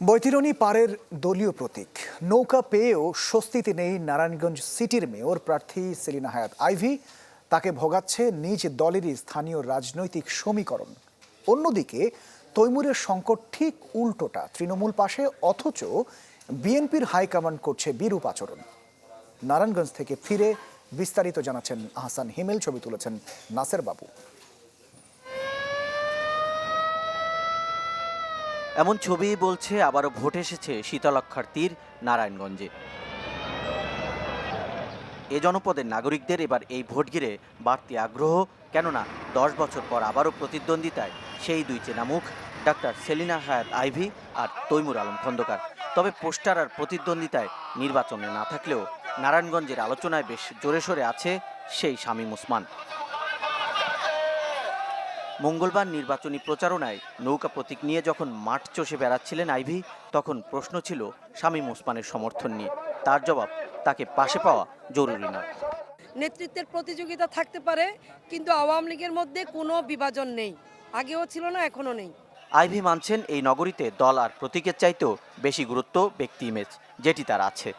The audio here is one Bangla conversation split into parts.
বৈতরণী পাড়ের দলীয় প্রতীক নৌকা পেয়েও স্বস্তিতে নেই নারায়ণগঞ্জ সিটির মেয়র প্রার্থী সেলিনা হায়াৎ আইভী। তাকে ভোগাচ্ছে নিজ দলেরই স্থানীয় রাজনৈতিক সমীকরণ। অন্যদিকে তৈমুরের সংকট ঠিক উল্টোটা, তৃণমূল পাশে অথচ বিএনপির হাইকমান্ড করছে বিরূপ আচরণ। নারায়ণগঞ্জ থেকে ফিরে বিস্তারিত জানাচ্ছেন আহসান হিমেল, ছবি তুলেছেন নাসের বাবু। এমন ছবি বলছে আবারও ভোট এসেছে শীতলক্ষার তীর নারায়ণগঞ্জে। এ জনপদের নাগরিকদের এবার এই ভোট ঘিরে বাড়তি আগ্রহ, কেননা 10 বছর পর আবারও প্রতিদ্বন্দ্বিতায় সেই দুই চেনা মুখ, ডাক্তার সেলিনা হায়াৎ আইভী আর তৈমুর আলম খন্দকার। তবে পোস্টার আর প্রতিদ্বন্দ্বিতায় নির্বাচনে না থাকলেও নারায়ণগঞ্জের আলোচনায় বেশ জোরে সোরে আছে সেই শামীম ওসমান। মঙ্গলবার নির্বাচনী প্রচারণায় নৌকা প্রতীক নিয়ে যখন মাঠ চষে বেড়াচ্ছিলেন আইভী, তখন প্রশ্ন ছিল শামীম ওসমানের সমর্থন নিয়ে। তার জবাব, তাকে পাশে পাওয়া জরুরি নয়। নেতৃত্বের প্রতিযোগিতা থাকতে পারে, কিন্তু আওয়ামী লীগের মধ্যে কোনো বিভাজন নেই, আগেও ছিল না, এখনো নেই। আইভী মানছেন এই নগরীতে দল আর প্রতীকের চাইতেও বেশি গুরুত্ব ব্যক্তি ইমেজ, যেটি তার আছে।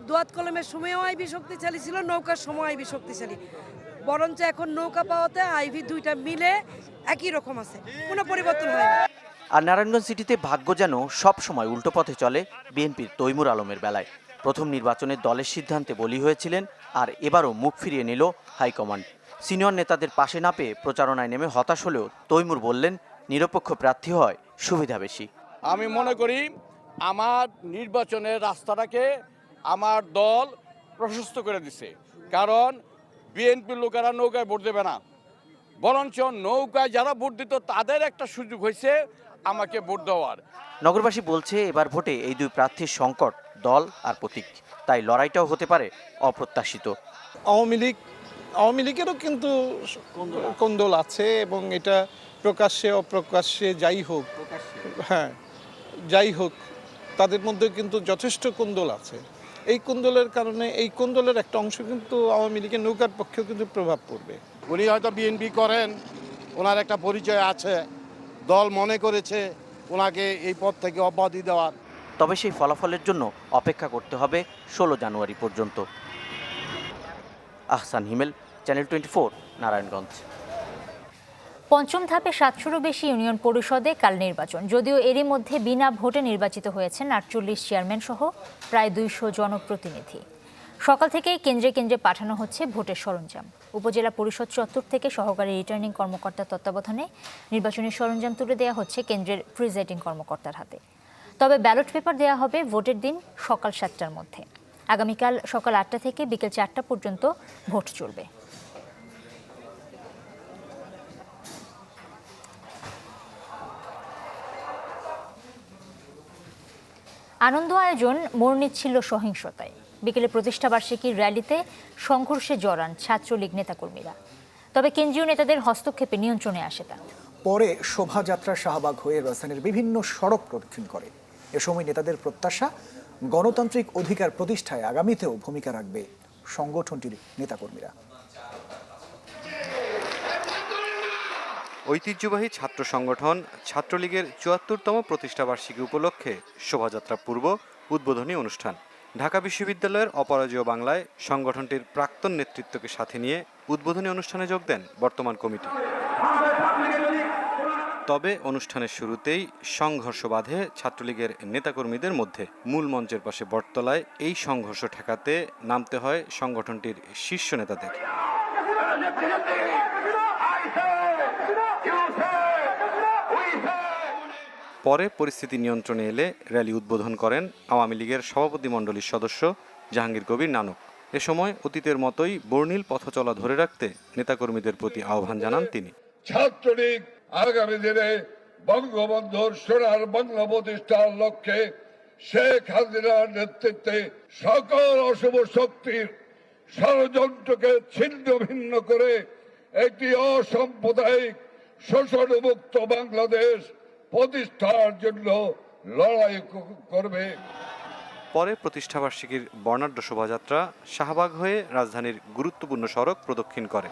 দোয়াত কলমের সময়ও আইভী শক্তিশালী ছিল, নৌকার সময় আইভী শক্তিশালী, বরঞ্চ এখন নৌকা পাওয়াতে আইভী দুইটা মিলে একই রকম আছে, কোনো পরিবর্তন হয়নি। আর নারায়ণগঞ্জ সিটিতে ভাগ্য যেন সব সময় উল্টো পথে চলে বিএনপির তৈমুর আলমের বেলায়। প্রথম নির্বাচনে দলের সিদ্ধান্তে বলি হয়েছিলেন, আর এবারও মুখ ফিরিয়ে নিল হাইকমান্ড। সিনিয়র নেতাদের পাশে না পেয়ে প্রচারণায় নেমে হতাশ হলেও তৈমুর বললেন, নিরপেক্ষ প্রার্থী হয় সুবিধা বেশি। আমি মনে করি আমার নির্বাচনের রাস্তাটাকে আমার দল প্রশস্ত করে দিছে, কারণ বিএনপির লোকেরা নৌকায় ভোট দেবে না, বরঞ্চ নৌকায় যারা ভোট দিত তাদের একটা সুযোগ হয়েছে আমাকে ভোট দেওয়ার। নগরবাসী বলছে এবার ভোটে এই দুই প্রার্থীর সংকট দল আর প্রতীক, তাই লড়াইটাও হতে পারে অপ্রত্যাশিত। আওয়ামী লীগেরও কিন্তু কোন্দল আছে, এবং এটা প্রকাশ্যে অপ্রকাশ্যে যাই হোক তাদের মধ্যে কিন্তু যথেষ্ট কোন্দল আছে। এই কোন্দলের কারণে এই কোন্দলের একটা অংশ কিন্তু আওয়ামী লীগের নৌকার পক্ষেও কিন্তু প্রভাব পড়বে। উনি হয়তো বিএনপি করেন, ওনার একটা পরিচয় আছে, দল মনে করেছে ওনাকে এই পদ থেকে অব্যাহতি দেওয়ার। তবে সেই ফলাফলের জন্য অপেক্ষা করতে হবে 16 জানুয়ারি পর্যন্ত। আহসান হিমেল, চ্যানেল 24, নারায়ণগঞ্জ। পঞ্চম ধাপে 700-রও বেশি ইউনিয়ন পরিষদে কাল নির্বাচন। যদিও এরই মধ্যে বিনা ভোটে নির্বাচিত হয়েছেন 48 চেয়ারম্যান সহ প্রায় 200 জনপ্রতিনিধি। সকাল থেকেই কেন্দ্রে কেন্দ্রে পাঠানো হচ্ছে ভোটের সরঞ্জাম। উপজেলা পরিষদ চত্বর থেকে সহকারী রিটার্নিং কর্মকর্তার তত্ত্বাবধানে নির্বাচনী সরঞ্জাম তুলে দেওয়া হচ্ছে কেন্দ্রের প্রিজাইডিং কর্মকর্তার হাতে। তবে ব্যালট পেপার দেওয়া হবে ভোটের দিন সকাল 7টার মধ্যে। আগামীকাল সকাল 8টা থেকে বিকেল 4টা পর্যন্ত ভোট চলবে। আনন্দ আয়োজন মোড় নিচ্ছিল সহিংসতায়। বিকেলে প্রতিষ্ঠাবার্ষিকীর র্যালিতে সংঘর্ষে জড়ান ছাত্রলীগ নেতাকর্মীরা। তবে কেন্দ্রীয় নেতাদের হস্তক্ষেপে নিয়ন্ত্রণে আসে তা। পরে শোভাযাত্রা শাহবাগ হয়ে রাজধানীর বিভিন্ন সড়ক প্রদক্ষিণ করে। এ সময় নেতাদের প্রত্যাশা, গণতান্ত্রিক অধিকার প্রতিষ্ঠায় আগামীতেও ভূমিকা রাখবে সংগঠনটির নেতাকর্মীরা। ঐতিহ্যবাহী ছাত্র সংগঠন ছাত্রলীগের ৭৪তম প্রতিষ্ঠাবার্ষিকী উপলক্ষে শোভাযাত্রা পূর্ব উদ্বোধনী অনুষ্ঠান। ঢাকা বিশ্ববিদ্যালয়ের অপরাজেয় বাংলায় সংগঠনটির প্রাক্তন নেতৃত্বকে সাথে নিয়ে উদ্বোধনী অনুষ্ঠানে যোগ দেন বর্তমান কমিটি। তবে অনুষ্ঠানের শুরুতেই সংঘর্ষ বাধে ছাত্রলীগের নেতাকর্মীদের মধ্যে। মূল মঞ্চের পাশে বটতলায় এই সংঘর্ষ ঠেকাতে নামতে হয় সংগঠনটির শীর্ষ নেতাদের। পরে পরিস্থিতি নিয়ন্ত্রণে এলে র্যালি উদ্বোধন করেন আওয়ামী লীগের সভাপতিমণ্ডলীর সদস্য জাহাঙ্গীর কবির নানক। এ সময় অতীতের মতোই বর্ণিল পথচলা ধরে রাখতে নেতাকর্মীদের প্রতি আহ্বান জানান তিনি। ছাত্রলীগ আগামী দিনে বঙ্গবন্ধুর সোনার বাংলা প্রতিষ্ঠার লক্ষ্যে শেখ হাসিনার নেতৃত্বে সকল অশুভ শক্তির ষড়যন্ত্রকে ছিন্ন ভিন্ন করে একটি অসাম্প্রদায়িক শোষণমুক্ত বাংলাদেশ প্রতিষ্ঠার জন্য লড়াই করবে। পরে প্রতিষ্ঠাবার্ষিকীর বর্ণাঢ্য শোভাযাত্রা শাহবাগ হয়ে রাজধানীর গুরুত্বপূর্ণ সড়ক প্রদক্ষিণ করে।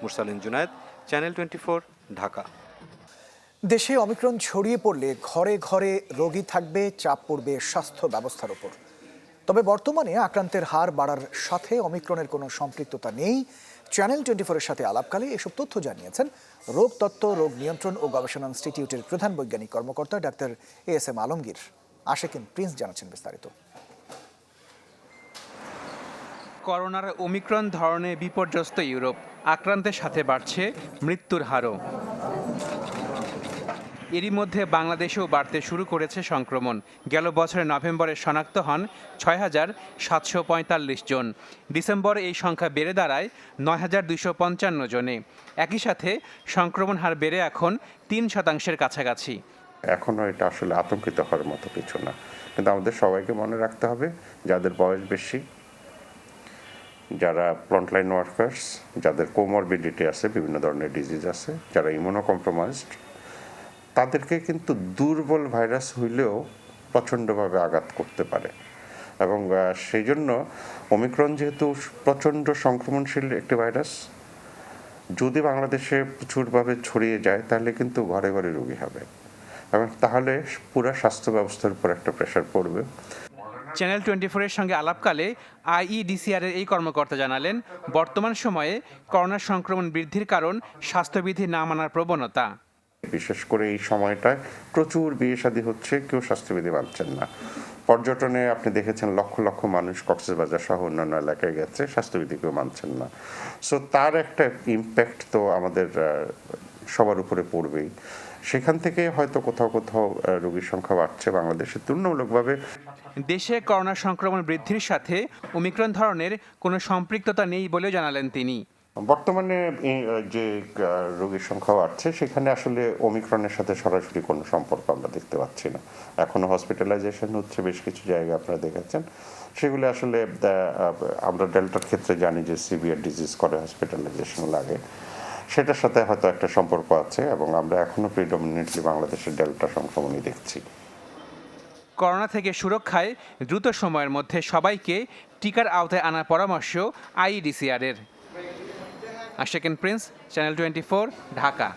মুরসালিন জুনায়েদ, চ্যানেল 24, ঢাকা। দেশে অমিক্রন ছড়িয়ে পড়লে ঘরে ঘরে রোগী থাকবে, চাপ পড়বে স্বাস্থ্য ব্যবস্থার উপর। তবে বর্তমানে আক্রান্তের হার বাড়ার সাথে অমিক্রনের কোনো সম্পৃক্ততা নেই। চ্যানেল 24-এর সাথে আলাপকালে এসব তথ্য জানিয়েছেন রোগ তত্ত্ব, রোগ নিয়ন্ত্রণ ও গবেষণা ইনস্টিটিউটের প্রধান বৈজ্ঞানিক কর্মকর্তা ডাক্তার ASM আলমগীর। আশেকিন প্রিন্স জানাচ্ছেন বিস্তারিত। করোনার ওমিক্রন ধরনে বিপর্যস্ত ইউরোপ, আক্রান্তের সাথে বাড়ছে মৃত্যুর হারও। এরই মধ্যে বাংলাদেশেও বাড়তে শুরু করেছে সংক্রমণ। গেল বছরের নভেম্বরে শনাক্ত হন ৬,৭৪৫ জন। ডিসেম্বরে এই সংখ্যা বেড়ে দাঁড়ায় ৯,২৫৫ জনে। একই সাথে সংক্রমণ হার বেড়ে এখন ৩% কাছাকাছি। এখনও এটা আসলে আতঙ্কিত হওয়ার মতো কিছু না, কিন্তু আমাদের সবাইকে মনে রাখতে হবে যাদের বয়স বেশি, যারা ফ্রন্টলাইন ওয়ার্কার্স, যাদের কোমরবিডিটি আছে, বিভিন্ন ধরনের ডিজিজ আছে, যারা ইমিউনো কম্প্রোমাইজড, তাদেরকে কিন্তু দুর্বল ভাইরাস হইলেও প্রচণ্ডভাবে আঘাত করতে পারে। এবং সেই জন্য ওমিক্রন যেহেতু প্রচণ্ড সংক্রমণশীল একটি ভাইরাস, যদি বাংলাদেশে প্রচুরভাবে ছড়িয়ে যায় তাহলে কিন্তু ঘরে ঘরে রোগী হবে এবং তাহলে পুরো স্বাস্থ্য ব্যবস্থার উপর একটা প্রেশার পড়বে। চ্যানেল 24-এর সঙ্গে আলাপকালে IEDCR-এর এই কর্মকর্তা জানালেন, বর্তমান সময়ে করোনা সংক্রমণ বৃদ্ধির কারণ স্বাস্থ্যবিধি না মানার প্রবণতা। বিশেষ করে এই সময়টায় প্রচুর বিয়ে শাদী হচ্ছে, কেউ স্বাস্থ্যবিধি মানছেন না। পর্যটনে আপনি দেখেছেন লক্ষ লক্ষ মানুষ কক্সবাজার সহ অন্যান্য এলাকায় গেছে, স্বাস্থ্যবিধি কেউ মানছেন না। সো তার একটা ইম্প্যাক্ট তো আমাদের সবার উপরে পড়বেই। সেখান থেকে হয়তো কোথাও কোথাও রোগীর সংখ্যা বাড়ছে বাংলাদেশে তুলনামূলকভাবে। দেশে করোনা সংক্রমণ বৃদ্ধির সাথে ওমিক্রন ধরনের কোনো সম্পৃক্ততা নেই বলেও জানালেন তিনি। বর্তমানে যে রোগীর সংখ্যা বাড়ছে সেখানে আসলে ওমিক্রনের সাথে সরাসরি কোনো সম্পর্ক আমরা দেখতে পাচ্ছি না। এখনো হসপিটালাইজেশন হচ্ছে বেশ কিছু জায়গায়, আপনারা দেখেছেন। সেগুলো আসলে আমরা ডেল্টার ক্ষেত্রে জানি যে সিভিয়ার ডিজিজ করে হসপিটালাইজেশন লাগে, সেটার সাথে হয়তো একটা সম্পর্ক আছে এবং আমরা এখনো প্রিডমিনেন্টলি বাংলাদেশের ডেল্টা সংক্রমণই দেখছি। করোনা থেকে সুরক্ষায় দ্রুত সময়ের মধ্যে সবাইকে টিকার আওতায় আনার পরামর্শ IEDCR-এর। আশেকিন প্রিন্স, চ্যানেল 24, ঢাকা।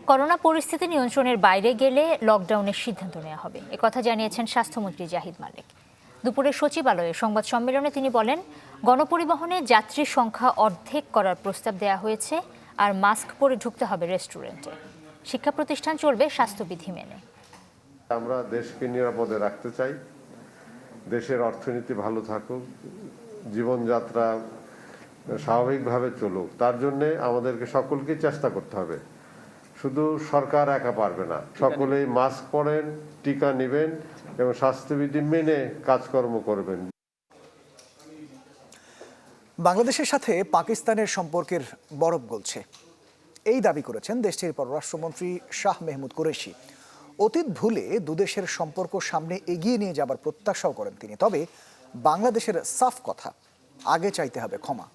করোনা পরিস্থিতি নিয়ন্ত্রণের বাইরে গেলে লকডাউনের সিদ্ধান্ত নেওয়া হবে, একথা জানিয়েছেন স্বাস্থ্যমন্ত্রী জাহিদ মালিক। দুপুরে সচিবালয়ে সংবাদ সম্মেলনে তিনি বলেন, গণপরিবহনে যাত্রীর সংখ্যা অর্ধেক করার প্রস্তাব দেওয়া হয়েছে, আর মাস্ক পরে ঢুকতে হবে রেস্টুরেন্টে। শিক্ষা প্রতিষ্ঠান চলবে স্বাস্থ্যবিধি মেনে। আমরা দেশকে নিরাপদে রাখতে চাই, দেশের অর্থনীতি ভালো থাকুক, জীবনযাত্রা স্বাভাবিকভাবে চলুক। তার জন্যে আমাদেরকে সকলকে চেষ্টা করতে হবে, শুধু সরকার একা পারবে না। সকলেই মাস্ক পরেন, টিকা নেবেন এবং স্বাস্থ্যবিধি মেনে কাজকর্ম করবেন। বাংলাদেশের সাথে পাকিস্তানের সম্পর্কের বরফ গলছে, এই দাবি করেছেন দেশটির পররাষ্ট্রমন্ত্রী শাহ মেহমুদ কুরেশি। অতীত ভুলে দুদেশের সম্পর্ক সামনে এগিয়ে নিয়ে যাবার প্রত্যাশাও করেন তিনি। তবে বাংলাদেশের সাফ কথা, আগে চাইতে হবে ক্ষমা।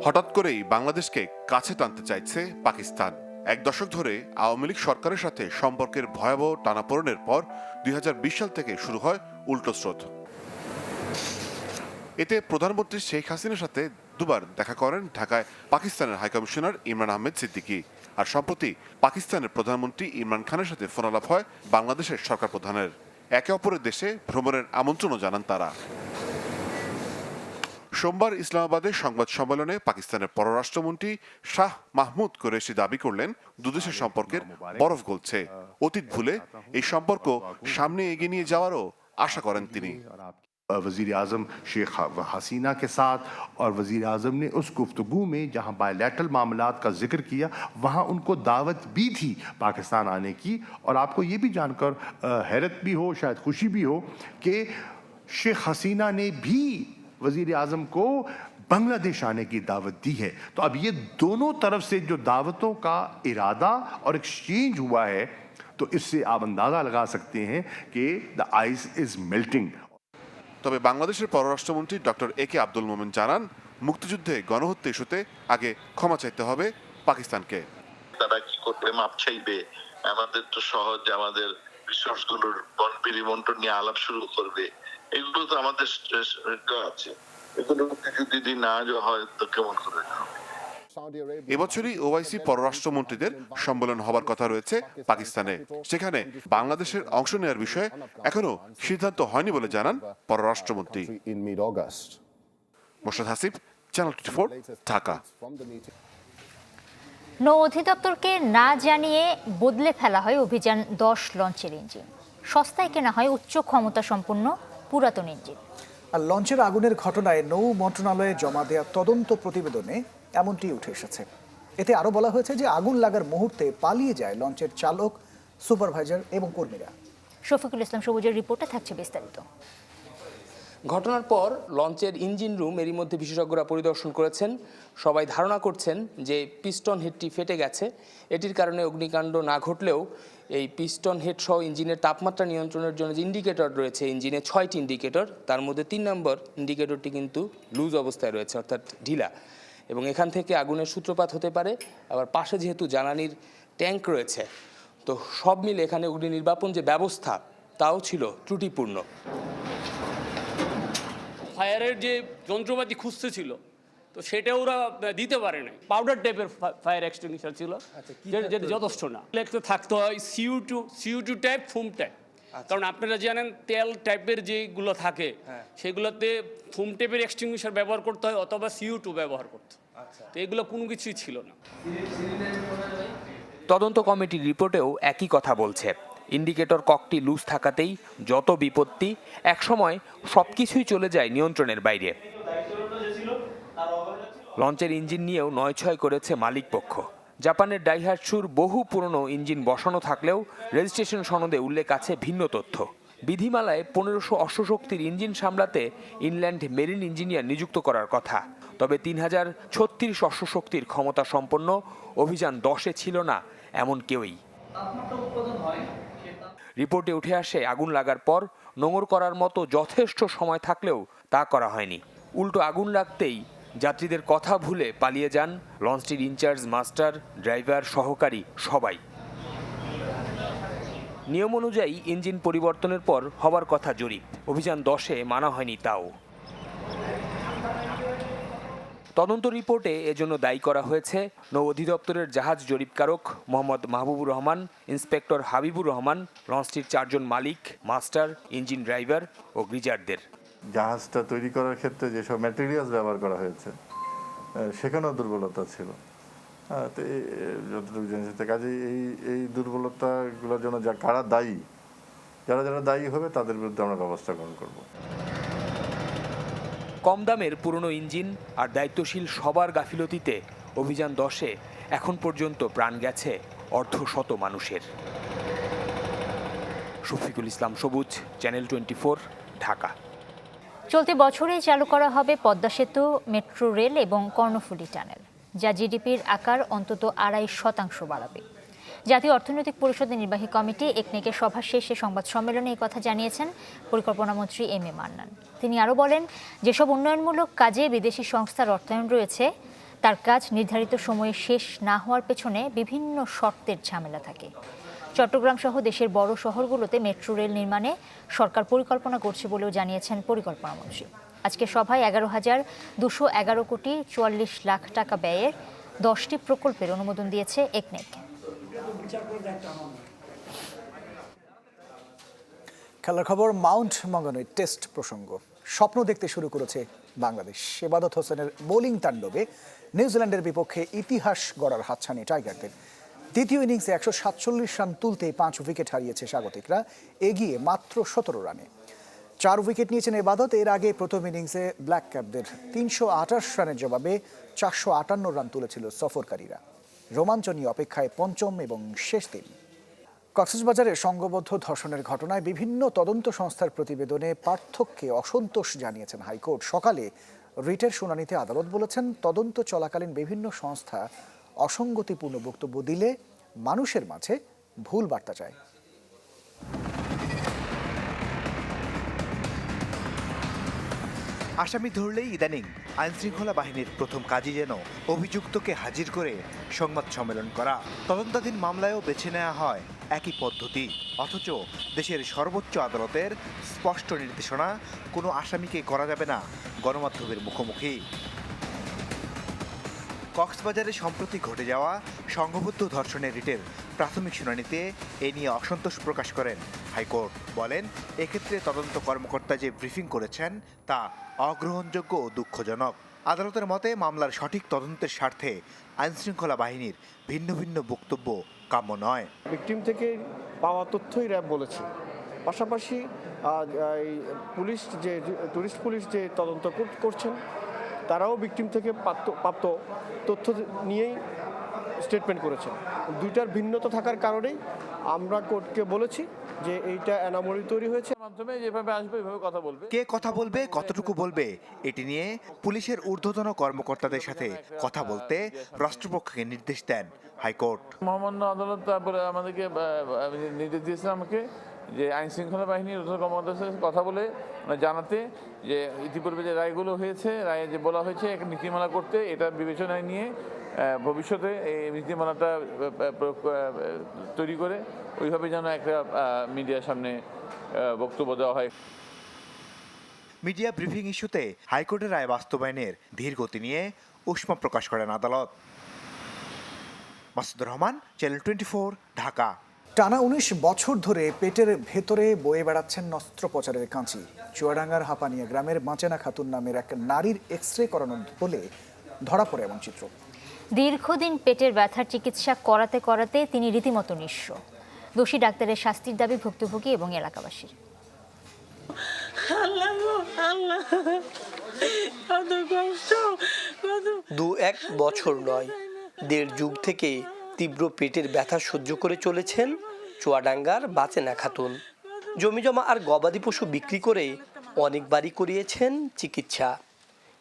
হঠাৎ করেই বাংলাদেশকে কাছে টানতে চাইছে পাকিস্তান। এক দশক ধরে আওয়ামী লীগ সরকারের সাথে সম্পর্কের ভয়াবহ টানাপোড়েনের পর 2020 সাল থেকে শুরু হয় উল্টো স্রোত। এতে প্রধানমন্ত্রী শেখ হাসিনার সাথে দুবার দেখা করেন ঢাকায় পাকিস্তানের হাইকমিশনার ইমরান আহমেদ সিদ্দিকী। আর সম্প্রতি পাকিস্তানের প্রধানমন্ত্রী ইমরান খানের সাথে ফোনালাপ হয় বাংলাদেশের সরকার প্রধানের। একে অপরের দেশে ভ্রমণের আমন্ত্রণও জানান তারা। সোমবার ইসলামাবাদে সংবাদ সম্মেলনে পাকিস্তানের পররাষ্ট্রমন্ত্রী শাহ মাহমুদ কুরেশি দাবি করলেন, দুদেশের সম্পর্কের বরফ গলছে। অতীত ভুলে এই সম্পর্ক সামনে এগিয়ে নিয়ে যাওয়ারও আশা করেন তিনি। वज़ीर आज़म शेख हसीना के साथ और वज़ीर आज़म ने उस गुफ्तगू में जहाँ बायलैटरल मामलात का जिक्र किया, वहाँ उनको दावत भी थी पाकिस्तान आने की। और आपको ये भी जानकर हैरत भी हो, शायद खुशी भी हो, कि शेख हसीना ने भी वज़ीर आज़म को बांग्लादेश आने की दावत दी है। तो अब ये दोनों तरफ से जो दावतों का इरादा और एक्सचेंज हुआ है, तो इससे आप अंदाज़ा लगा सकते हैं कि द आइस इज़ मेल्टिंग। তবে বাংলাদেশের পররাষ্ট্রমন্ত্রী ডক্টর AK আব্দুল মোমেন জানান, মুক্তিযুদ্ধে গণহত্যা ইস্যুতে আগে ক্ষমা চাইতে হবে পাকিস্তানকে। তারা কি করবে, মাপ চাইবে, আমাদের তো সহজ, আমাদের রিসোর্সগুলোর বন্টন নিয়ে আলাপ শুরু করবে, এগুলো তো আমাদের আছে। এগুলো যদি না হয় তো কেমন করে হবে। এবছরই ওআইসি পররাষ্ট্রমন্ত্রীদের সম্মেলন হবার কথা রয়েছে পাকিস্তানে। সেখানে বাংলাদেশের অংশ নেওয়ার বিষয়ে এখনো সিদ্ধান্ত হয়নি বলে জানান পররাষ্ট্রমন্ত্রী। মোর্শেদ হাসিব, চ্যানেল 24, ঢাকা। নৌ অধিদপ্তরকে না জানিয়ে বদলে ফেলা হয় অভিযান 10 লঞ্চের ইঞ্জিন। সস্তায় কেনা হয় উচ্চ ক্ষমতা সম্পন্ন পুরাতন ইঞ্জিন। আর লঞ্চের আগুনের ঘটনায় নৌ মন্ত্রণালয়ে জমা দেওয়া তদন্ত প্রতিবেদনে এমনটি উঠে এসেছে। এতে আরও বলা হয়েছে যে আগুন লাগার মুহূর্তে পালিয়ে যায় লঞ্চের চালক, সুপারভাইজার এবং কর্মীরা। শফিকুল ইসলাম সবুজের রিপোর্টে থাকছে বিস্তারিত। ঘটনার পর লঞ্চের ইঞ্জিন রুম এরই মধ্যে বিশেষজ্ঞরা পরিদর্শন করেছেন। সবাই ধারণা করছেন যে পিস্টন হেডটি ফেটে গেছে। এটির কারণে অগ্নিকাণ্ড না ঘটলেও এই পিস্টন হেড সহ ইঞ্জিনের তাপমাত্রা নিয়ন্ত্রণের জন্য যে ইন্ডিকেটর রয়েছে ইঞ্জিনে 6টি ইন্ডিকেটর, তার মধ্যে 3 নম্বর ইন্ডিকেটরটি কিন্তু লুজ অবস্থায় রয়েছে, অর্থাৎ ঢিলা, এবং এখান থেকে আগুনের সূত্রপাত হতে পারে। আবার পাশে যেহেতু জ্বালানির ট্যাঙ্ক রয়েছে, তো সব মিলে এখানে অগ্নি নির্বাপন যে ব্যবস্থা তাও ছিল ত্রুটিপূর্ণ। ফায়ারের যে যন্ত্রপাতি খুঁজতেছিল, তো সেটা ওরা দিতে পারে না। পাউডার টাইপের ফায়ার এক্সটিংগুইশার ছিল, যেটা যথেষ্ট না। একটু থাকতে হয় CO2 টাইপ, ফুম টাইপ। কারণ আপনারা জানেন তেল টাইপের যেগুলো থাকে সেগুলোতে ফুম টাইপের এক্সটিংগুইশার ব্যবহার করতে হয় অথবা CO2 ব্যবহার করতে হয়। তো এগুলো কোনো কিছুই ছিল না। তদন্ত কমিটির রিপোর্টেও একই কথা বলছে। ইন্ডিকেটর ককটি লুজ থাকাতেই যত বিপত্তি, একসময় সবকিছুই চলে যায় নিয়ন্ত্রণের বাইরে। লঞ্চের ইঞ্জিন নিয়েও 9-6 করেছে মালিক পক্ষ। জাপানের ডাইহাটসুর বহু পুরনো ইঞ্জিন বসানো থাকলেও রেজিস্ট্রেশন সনদে উল্লেখ আছে ভিন্ন তথ্য। বিধিমালায় 1500 অশ্বশক্তির ইঞ্জিন সামলাতে ইনল্যান্ড মেরিন ইঞ্জিনিয়ার নিযুক্ত করার কথা। তবে 3036 অশ্বশক্তির ক্ষমতা সম্পন্ন অভিযান 10-এ ছিল না এমন কেউই। রিপোর্টে উঠে আসে আগুন লাগার পর নোঙর করার মতো যথেষ্ট সময় থাকলেও তা করা হয়নি। উল্টো আগুন লাগতেই যাত্রীদের কথা ভুলে পালিয়ে যান লঞ্চটির ইনচার্জ, মাস্টার, ড্রাইভার, সহকারী সবাই। নিয়ম অনুযায়ী ইঞ্জিন পরিবর্তনের পর হবার কথা জরিপ, অভিযান 10-এ মানা হয়নি তাও। তদন্ত রিপোর্টে এজন্য দায়ী করা হয়েছে নৌ অধিদপ্তরের জাহাজ জরিপকারক মোহাম্মদ মাহবুবুর রহমান, ইন্সপেক্টর হাবিবুর রহমান, লঞ্চটির 4 জন মালিক, মাস্টার, ইঞ্জিন ড্রাইভার ও গ্রিজারদের। জাহাজটা তৈরি করার ক্ষেত্রে যেসব ম্যাটেরিয়ালস ব্যবহার করা হয়েছে সেখানেও দুর্বলতা ছিল। তো যতটুকু জেনেছে কাজে এই দুর্বলতাগুলোর জন্য কারা দায়ী, যারা দায়ী হবে তাদের বিরুদ্ধে আমরা ব্যবস্থা গ্রহণ করব। কম দামের পুরনো ইঞ্জিন আর দায়িত্বশীল সবার গাফিলতিতে অভিযান 10-এ এখন পর্যন্ত প্রাণ গেছে অর্ধশত মানুষের। শফিকুল ইসলাম সবুজ, চ্যানেল 24, ঢাকা। চলতি বছরেই চালু করা হবে পদ্মা সেতু, মেট্রো রেল এবং কর্ণফুলী টানেল, যা জিডিপির আকার অন্তত 2.5% বাড়াবে। জাতীয় অর্থনৈতিক পরিষদের নির্বাহী কমিটি একনেকের সভা শেষে সংবাদ সম্মেলনে এই কথা জানিয়েছেন পরিকল্পনামন্ত্রী এম এ মান্নান। তিনি আরও বলেন, যেসব উন্নয়নমূলক কাজে বিদেশি সংস্থার অর্থায়ন রয়েছে তার কাজ নির্ধারিত সময়ে শেষ না হওয়ার পেছনে বিভিন্ন শর্তের ঝামেলা থাকে। চট্টগ্রাম সহ দেশের বড় শহরগুলোতে মেট্রো রেল নির্মাণে সরকার পরিকল্পনা করছে বলেও জানিয়েছেন পরিকল্পনামন্ত্রী। আজকে সভায় 11,211 কোটি 44 লাখ টাকা ব্যয়ের 10টি প্রকল্পের অনুমোদন দিয়েছে একনেক। খেলার খবর, মাউন্ট মঙ্গনই টেস্ট প্রসঙ্গ। স্বপ্ন দেখতে শুরু করেছে বাংলাদেশ। এবাদত হোসেনের বোলিং তাণ্ডবে নিউজিল্যান্ডের বিপক্ষে ইতিহাস গড়ার হাতছানি টাইগারদের। দ্বিতীয় ইনিংসে 147 রান তুলতেই 5 উইকেট হারিয়েছে স্বাগতিকরা, এগিয়ে মাত্র 17 রানে। 4 উইকেট নিয়েছেন এবাদত। এর আগে প্রথম ইনিংসে ব্ল্যাক ক্যাপদের 328 রানের জবাবে 458 রান তুলেছিল সফরকারীরা। রোমাঞ্চনীয় অপেক্ষায় পঞ্চম এবং শেষ দিন। কক্সবাজারে সংঘবদ্ধ ধর্ষণের ঘটনায় বিভিন্ন তদন্ত সংস্থার প্রতিবেদনে পার্থক্যে অসন্তোষ জানিয়েছেন হাইকোর্ট। সকালে রিটের শুনানিতে আদালত বলেছেন, তদন্ত চলাকালীন বিভিন্ন সংস্থা অসঙ্গতিপূর্ণ বক্তব্য দিলে মানুষের মাঝে ভুল বার্তা যায়। আসামি ধরলেই ইদানিং আইনশৃঙ্খলা বাহিনীর প্রথম কাজই যেন অভিযুক্তকে হাজির করে সংবাদ সম্মেলন করা। তদন্তাধীন মামলায়ও বেছে নেওয়া হয় একই পদ্ধতি, অথচ দেশের সর্বোচ্চ আদালতের স্পষ্ট নির্দেশনা, কোনো আসামিকে করা যাবে না গণমাধ্যমের মুখোমুখি। কক্সবাজারে সম্প্রতি ঘটে যাওয়া সংঘবদ্ধ ধর্ষণের রিটের প্রাথমিক শুনানিতে এ নিয়ে অসন্তোষ প্রকাশ করেন হাইকোর্ট। বলেন, এক্ষেত্রে তদন্ত কর্মকর্তা যে ব্রিফিং করেছেন তা অগ্রহণযোগ্য ও দুঃখজনক। আদালতের মতে মামলার সঠিক তদন্তের স্বার্থে আইনশৃঙ্খলা বাহিনীর ভিন্ন ভিন্ন বক্তব্য কাম্য নয়। ভিকটিম থেকে পাওয়া তথ্যই র্যাব বলেছে, পাশাপাশি পুলিশ যে টুরিস্ট পুলিশ যে তদন্ত করছেন তারাও ভিকটিম থেকে প্রাপ্ত তথ্য নিয়েই স্টেটমেন্ট করেছেন। দুইটার ভিন্নতা থাকার কারণেই আমরা কোর্টকে বলেছি যে এইটা অ্যানোমালি তৈরি হয়েছে, মাধ্যমে যেভাবে আসবে এইভাবে কথা বলবে। কে কথা বলবে, কতটুকু বলবে, এটি নিয়ে পুলিশের ঊর্ধ্বতন কর্মকর্তাদের সাথে কথা বলতে রাষ্ট্রপক্ষকে নির্দেশ দেন হাইকোর্ট। মহামান্য আদালত তারপরে আমাদেরকে নির্দেশ দিয়েছে আমাকে যে আইন শৃঙ্খলা বাহিনীর কর্মকর্তার সাথে কথা বলে জানাতে যে ইতিপূর্বে যে রায়গুলো হয়েছে, রায়ে যে বলা হয়েছে একটা নীতিমালা করতে, এটা বিবেচনায় নিয়ে ভবিষ্যতে এই নীতিমালাটা তৈরি করে ওইভাবে যেন একটা মিডিয়ার সামনে বক্তব্য দেওয়া হয়। মিডিয়া ব্রিফিং ইস্যুতে হাইকোর্টের রায় বাস্তবায়নের ধীর গতি নিয়ে উষ্মা প্রকাশ করেন আদালত। মাসুদুর রহমান, চ্যানেল 24, ঢাকা। টানা 19 বছর ধরে পেটের ভেতরে বয়ে বেড়াচ্ছেন অস্ত্রোপচারের কাঁচি। চুয়াডাঙ্গার হাপানিয়া গ্রামের বাঁচেনা খাতুন নামের এক নারীর এক্সরে করানো বলে ধরা পড়ে এমন চিত্র। দীর্ঘদিন পেটের ব্যথার চিকিৎসা করাতে করাতে তিনি রীতিমতো নিঃস্ব। দোষী ডাক্তারের শাস্তির দাবি ভুক্তভোগী এবং এলাকাবাসীর। 2-1 বছর নয়, 1.5 যুগ থেকে তীব্র পেটের ব্যথা সহ্য করে চলেছেন চুয়াডাঙ্গার বাঁচেনা খাতুন। জমিজমা আর গবাদি পশু বিক্রি করে অনেকবারই করিয়েছেন চিকিৎসা,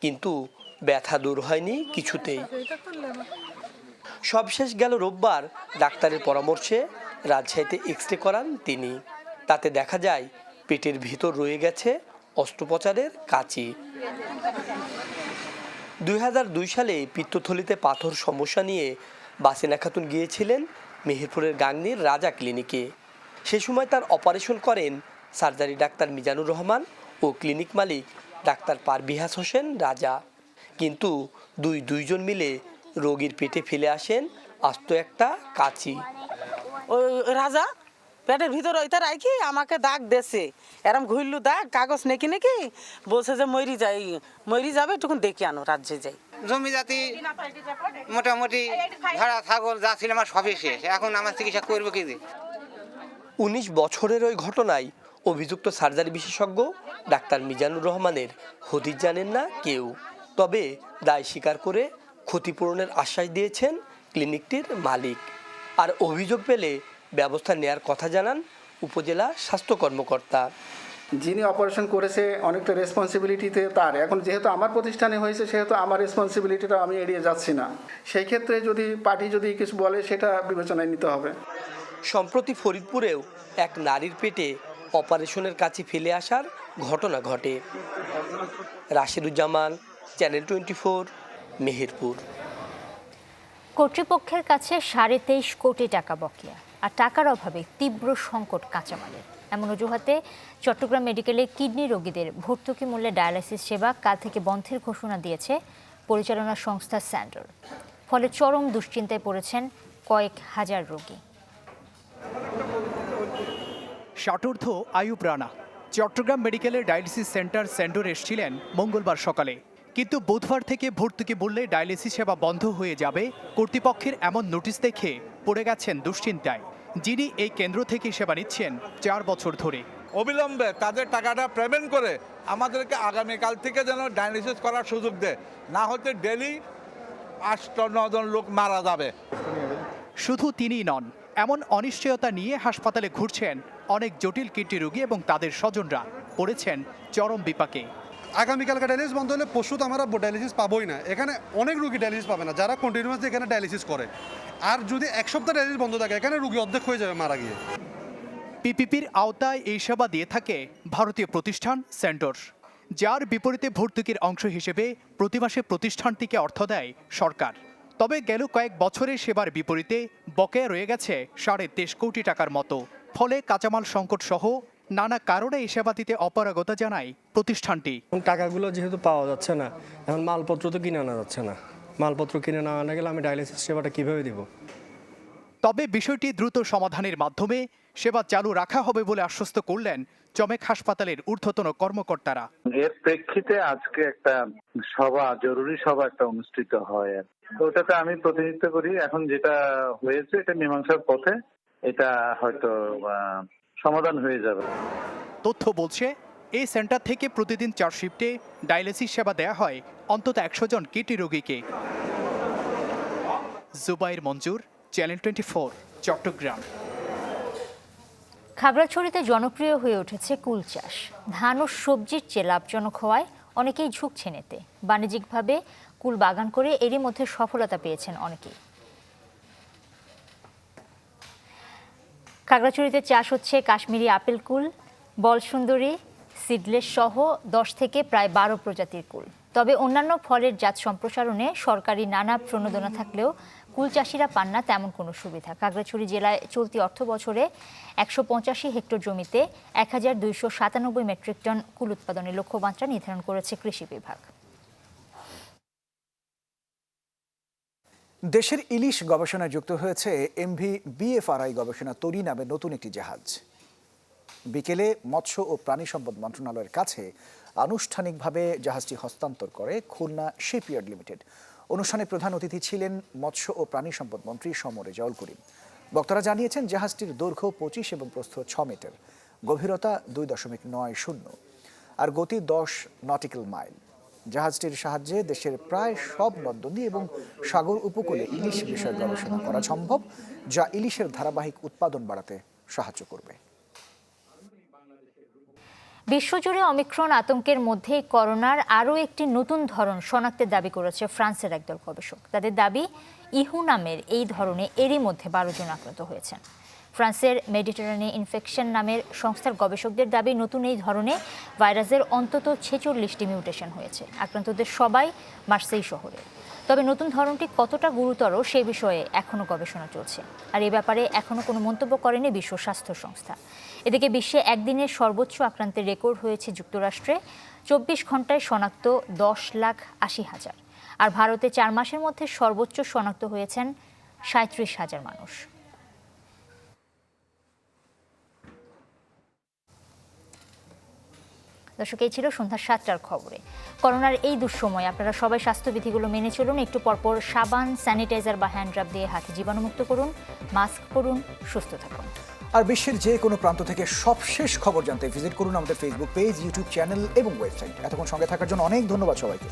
কিন্তু ব্যথা দূর হয়নি কিছুতেই। সবশেষ গেল রোববার ডাক্তারের পরামর্শে রাজশাহীতে এক্সরে করান তিনি। তাতে দেখা যায় পেটের ভিতর রয়ে গেছে অস্ত্রোপচারের কাঁচি। 2002 সালে পিত্তথলিতে পাথর সমস্যা নিয়ে বাঁচেনা খাতুন গিয়েছিলেন মেহেরপুরের গাংনীর রাজা ক্লিনিকে। সে সময় তার অপারেশন করেন সার্জারি ডাক্তার মিজানুর রহমান ও ক্লিনিক মালিক ডাক্তার পারভিহাস হোসেন রাজা। কিন্তু দুইজন মিলে রোগীর পেটে ফেলে আসেন আস্ত একটা কাঁচি। ওই রাজা পেটের ভিতর ওইটা রাখি আমাকে দাগ দেছে, এরম ঘুরলু দাগ, কাগজ নেকি নাকি বলছে যে মরি যাবে, তখন দেখে আনো রাজ্যে যাই। জমি জাতি মোটামুটি ভেড়া ছাগল যা ছিল আমার সবই শেষ, এখন আমার চিকিৎসা করবো কি? 19 বছরের ওই ঘটনায় অভিযুক্ত সার্জারি বিশেষজ্ঞ ডাক্তার মিজানুর রহমানের হদিস জানেন না কেউ। তবে দায় স্বীকার করে ক্ষতিপূরণের আশ্বাস দিয়েছেন ক্লিনিকটির মালিক। আর অভিযোগ পেলে ব্যবস্থা নেয়ার কথা জানান উপজেলা স্বাস্থ্য কর্মকর্তা। যিনি অপারেশন করেছে অনেকটা রেসপন্সিবিলিটিতে তার, এখন যেহেতু আমার প্রতিষ্ঠানে হয়েছে সেহেতু আমার রেসপন্সিবিলিটিটা আমি এড়িয়ে যাচ্ছি না। সেই ক্ষেত্রে যদি পার্টি যদি কিছু বলে সেটা বিবেচনায় নিতে হবে। সম্প্রতি ফরিদপুরেও এক নারীর পেটে অপারেশনের কাছে ফেলে আসার ঘটনা ঘটে। রাশিদুজ্জামান, চ্যানেল 24, মেহেরপুর। কর্তৃপক্ষের কাছে 23.5 কোটি টাকা বকেয়া, আর টাকার অভাবে তীব্র সংকট কাঁচামালের। এমন অজুহাতে চট্টগ্রাম মেডিকেলে কিডনি রোগীদের ভর্তুকি মূল্যে ডায়ালাইসিস সেবা কাল থেকে বন্ধের ঘোষণা দিয়েছে পরিচালনা সংস্থা স্যান্ডর। ফলে চরম দুশ্চিন্তায় পড়েছেন কয়েক হাজার রোগী। ষাটোর্ধ্ব আয়ুব রানা চট্টগ্রাম মেডিকেলের ডায়ালিসিস সেন্টার স্যান্ডর এসেছিলেন মঙ্গলবার সকালে, কিন্তু বুধবার থেকে ভর্তুকি মূল্যে ডায়ালিসিস সেবা বন্ধ হয়ে যাবে কর্তৃপক্ষের এমন নোটিশ দেখে পড়ে গেছেন দুশ্চিন্তায় যিনি এই কেন্দ্র থেকে সেবা নিচ্ছেন 4 বছর ধরে। অবিলম্বে তাদের টাকাটা পেমেন্ট করে আমাদেরকে আগামীকাল থেকে যেন ডায়ালিসিস করার সুযোগ দেয়, না হতে ডেলি 8-9 জন লোক মারা যাবে। শুধু তিনিই নন, এমন অনিশ্চয়তা নিয়ে হাসপাতালে ঘুরছেন অনেক জটিল কিডনি রোগী এবং তাদের স্বজনরা পড়েছেন চরম বিপাকে। আগামীকালকে ডায়ালিসিস বন্ধ হলে পরশু তো আমরা ডায়ালিসিস পাবোই না। এখানে অনেক রুগী ডায়ালিসিস পাবে না যারা কন্টিনিউয়াসলি এখানে ডায়ালিসিস করে, আর যদি 1 সপ্তাহ ডায়ালিসিস বন্ধ থাকে এখানে রুগী অর্ধেক হয়ে যাবে মারা গিয়ে। পিপিপির আওতায় এই সেবা দিয়ে থাকে ভারতীয় প্রতিষ্ঠান স্যান্ডর, যার বিপরীতে ভর্তুকির অংশ হিসেবে প্রতি মাসে প্রতিষ্ঠানটিকে অর্থ দেয় সরকার। তবে গেল কয়েক বছরের সেবার বিপরীতে বকেয়া রয়ে গেছে 23.5 কোটি টাকার মতো। ফলে কাঁচামাল সংকট সহ নানা কারণে এই সেবা দিতে অপারগতা জানায় প্রতিষ্ঠানটি। টাকাগুলো যেহেতু পাওয়া যাচ্ছে না, এখন মালপত্র তো কিনে আনা যাচ্ছে না, মালপত্র কিনে না আনা গেলে আমি ডায়ালিসিস সেবাটা কীভাবে দেব? তবে বিষয়টি দ্রুত সমাধানের মাধ্যমে সেবা চালু রাখা হবে বলে আশ্বস্ত করলেন চমেক হাসপাতালের ঊর্ধ্বতন কর্মকর্তারা। এর প্রেক্ষিতে আজকে একটা সভা, জরুরি সভা একটা অনুষ্ঠিত হয়। ওটাতে আমি প্রতিনিধিত্ব করি। এখন যেটা হয়েছে এটা মীমাংসার পথে, এটা হয়তো সমাধান হয়ে যাবে। তথ্য বলছে এই সেন্টার থেকে প্রতিদিন 4 শিফটে ডায়ালিসিস সেবা দেয়া হয় অন্তত 100 জন কিডনি রোগীকে। জুবাইর মঞ্জুর, চ্যানেল 24, চট্টগ্রাম। খাগড়াছড়িতে জনপ্রিয় হয়ে উঠেছে কুল চাষ। ধান ও সবজির চেয়ে লাভজনক হওয়ায় অনেকেই ঝুঁকছেন এতে। বাণিজ্যিকভাবে কুল বাগান করে এরই মধ্যে সফলতা পেয়েছেন অনেকেই। খাগড়াছড়িতে চাষ হচ্ছে কাশ্মীরি আপেল কুল, বলসুন্দরী, সিডলেস সহ 10 থেকে প্রায় 12 প্রজাতির কুল। তবে অন্যান্য ফলের জাত সম্প্রসারণে সরকারি নানা প্রণোদনা থাকলেও কুল চাষিরা পান না তেমন কোনো সুবিধা। খাগড়াছড়ি জেলায় চলতি অর্থ বছরে 185 হেক্টর জমিতে 1297 মেট্রিক টন কুল উৎপাদনের লক্ষ্যমাত্রা নির্ধারণ করেছে কৃষি বিভাগ। দেশের ইলিশ গবেষণায় যুক্ত হয়েছে এমভি বিএফআরআই গবেষণা তরী নামে নতুন একটি জাহাজ। বিকেলে মৎস্য ও প্রাণী সম্পদ মন্ত্রণালয়ের কাছে আনুষ্ঠানিকভাবে জাহাজটি হস্তান্তর করে খুলনা শিপইয়ার্ড লিমিটেড। অনুষ্ঠানে প্রধান অতিথি ছিলেন মৎস্য ও প্রাণী সম্পদ মন্ত্রী সমর রেজাউল করিম। বক্তারা জানিয়েছেন জাহাজটির দৈর্ঘ্য 25 এবং প্রস্থ 6 মিটার, গভীরতা 2.90 আর গতি 10 নটিক্যাল মাইল। জাহাজটির সাহায্যে দেশের প্রায় সব নদনদী এবং সাগর উপকূলে ইলিশ বিষয়ে গবেষণা করা সম্ভব, যা ইলিশের ধারাবাহিক উৎপাদন বাড়াতে সাহায্য করবে। বিশ্বজুড়ে অমিক্রন আতঙ্কের মধ্যে করোনার আরও একটি নতুন ধরন শনাক্তের দাবি করেছে ফ্রান্সের একদল গবেষক। তাদের দাবি, ইহু নামের এই ধরনে এরই মধ্যে 12 জন আক্রান্ত হয়েছেন। ফ্রান্সের মেডিটেরানিয়ান ইনফেকশন নামের সংস্থার গবেষকদের দাবি, নতুন এই ধরনে ভাইরাসের অন্তত 46টি মিউটেশন হয়েছে। আক্রান্তদের সবাই মার্সেই শহরে। তবে নতুন ধরনটি কতটা গুরুতর সে বিষয়ে এখনও গবেষণা চলছে। আর এ ব্যাপারে এখনও কোনো মন্তব্য করেনি বিশ্ব স্বাস্থ্য সংস্থা। এদিকে বিশ্বে একদিনের সর্বোচ্চ আক্রান্তের রেকর্ড হয়েছে যুক্তরাষ্ট্রে। 24 ঘন্টায় শনাক্ত 10,80,000। আর ভারতে 4 মাসের মধ্যে সর্বোচ্চ শনাক্ত হয়েছেন 37,000 মানুষ। দর্শক, এই ছিল সন্ধ্যা 7টার খবরে। করোনার এই দুঃসময়ে আপনারা সবাই স্বাস্থ্যবিধিগুলো মেনে চলুন। একটু পরপর সাবান, স্যানিটাইজার বা হ্যান্ড রাব দিয়ে হাতে জীবাণুমুক্ত করুন, মাস্ক পরুন, সুস্থ থাকুন। আর বিশ্বের যে কোনো প্রান্ত থেকে সবশেষ খবর জানতে ভিজিট করুন আমাদের ফেসবুক পেজ, ইউটিউব চ্যানেল এবং ওয়েবসাইট। এতক্ষণ সঙ্গে থাকার জন্য অনেক ধন্যবাদ সবাইকে।